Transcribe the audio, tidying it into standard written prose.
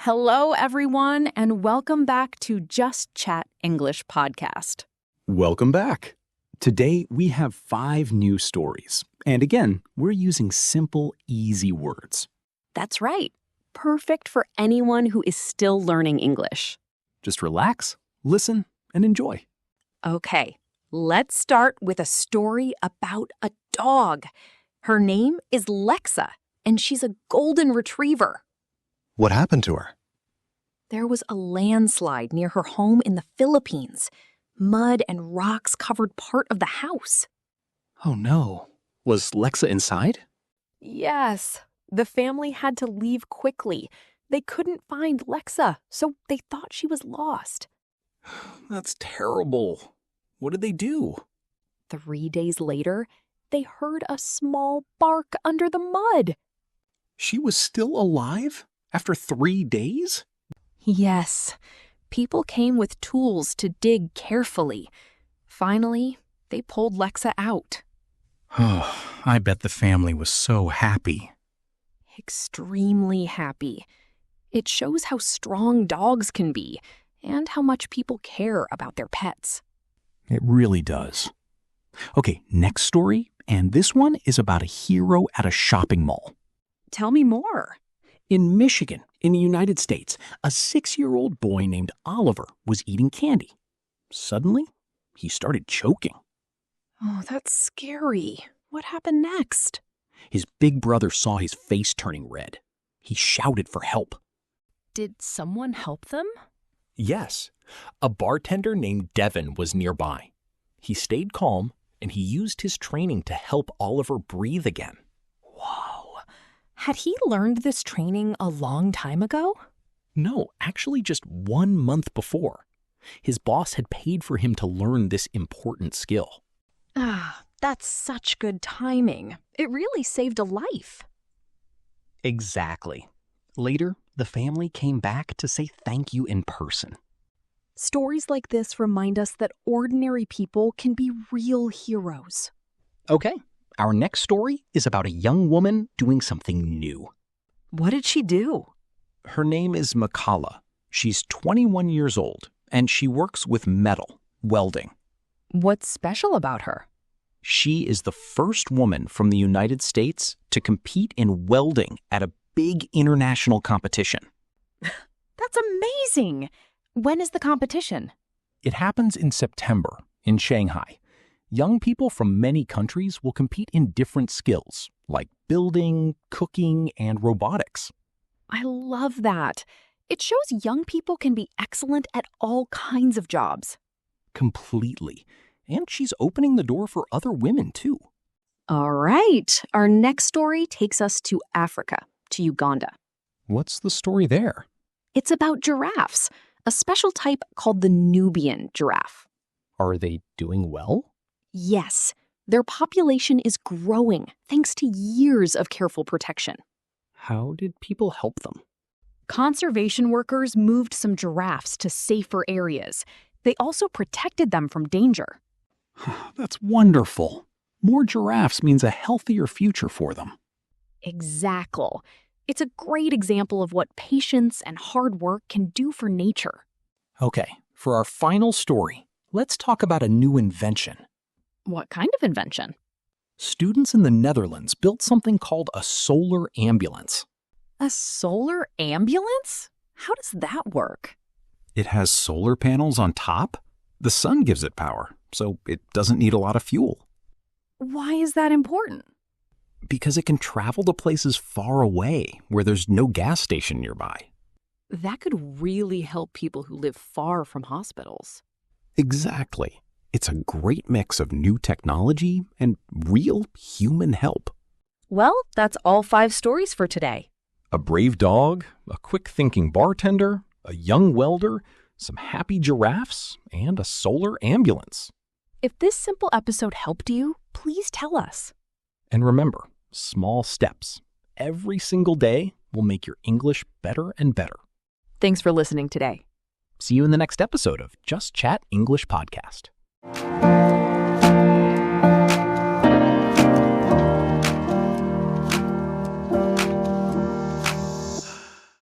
Hello, everyone, and welcome back to Just Chat English podcast. Welcome back. Today, we have 5 new stories. And again, we're using simple, easy words. That's right. Perfect for anyone who is still learning English. Just relax, listen, and enjoy. Okay, let's start with a story about a dog. Her name is Lexa, and she's a golden retriever. What happened to her? There was a landslide near her home in the Philippines. Mud and rocks covered part of the house. Oh no. Was Lexa inside? Yes, the family had to leave quickly. They couldn't find Lexa, so they thought she was lost. That's terrible. What did they do? 3 days later, they heard a small bark under the mud. She was still alive after 3 days? Yes, people came with tools to dig carefully. Finally, they pulled Lexa out. Oh, I bet the family was so happy. Extremely happy. It shows how strong dogs can be and how much people care about their pets. It really does. Okay, next story, and this one is about a hero at a shopping mall. Tell me more. In Michigan, in the United States, a 6-year-old boy named Oliver was eating candy. Suddenly, he started choking. Oh, that's scary. What happened next? His big brother saw his face turning red. He shouted for help. Did someone help them? Yes. A bartender named Devin was nearby. He stayed calm, and he used his training to help Oliver breathe again. Whoa. Had he learned this training a long time ago? No, actually just 1 month before. His boss had paid for him to learn this important skill. Ah, that's such good timing. It really saved a life. Exactly. Later, the family came back to say thank you in person. Stories like this remind us that ordinary people can be real heroes. Okay, our next story is about a young woman doing something new. What did she do? Her name is Makala. She's 21 years old, and she works with metal, welding. What's special about her? She is the first woman from the United States to compete in welding at a big international competition. That's amazing! When is the competition? It happens in September in Shanghai. Young people from many countries will compete in different skills, like building, cooking, and robotics. I love that. It shows young people can be excellent at all kinds of jobs. Completely. And she's opening the door for other women, too. All right. Our next story takes us to Africa, to Uganda. What's the story there? It's about giraffes, a special type called the Nubian giraffe. Are they doing well? Yes, their population is growing thanks to years of careful protection. How did people help them? Conservation workers moved some giraffes to safer areas. They also protected them from danger. That's wonderful. More giraffes means a healthier future for them. Exactly. It's a great example of what patience and hard work can do for nature. Okay, for our final story, let's talk about a new invention. What kind of invention? Students in the Netherlands built something called a solar ambulance. A solar ambulance? How does that work? It has solar panels on top. The sun gives it power, so it doesn't need a lot of fuel. Why is that important? Because it can travel to places far away where there's no gas station nearby. That could really help people who live far from hospitals. Exactly. It's a great mix of new technology and real human help. Well, that's all 5 stories for today. A brave dog, a quick-thinking bartender, a young welder, some happy giraffes, and a solar ambulance. If this simple episode helped you, please tell us. And remember, small steps every single day will make your English better and better. Thanks for listening today. See you in the next episode of Just Chat English Podcast.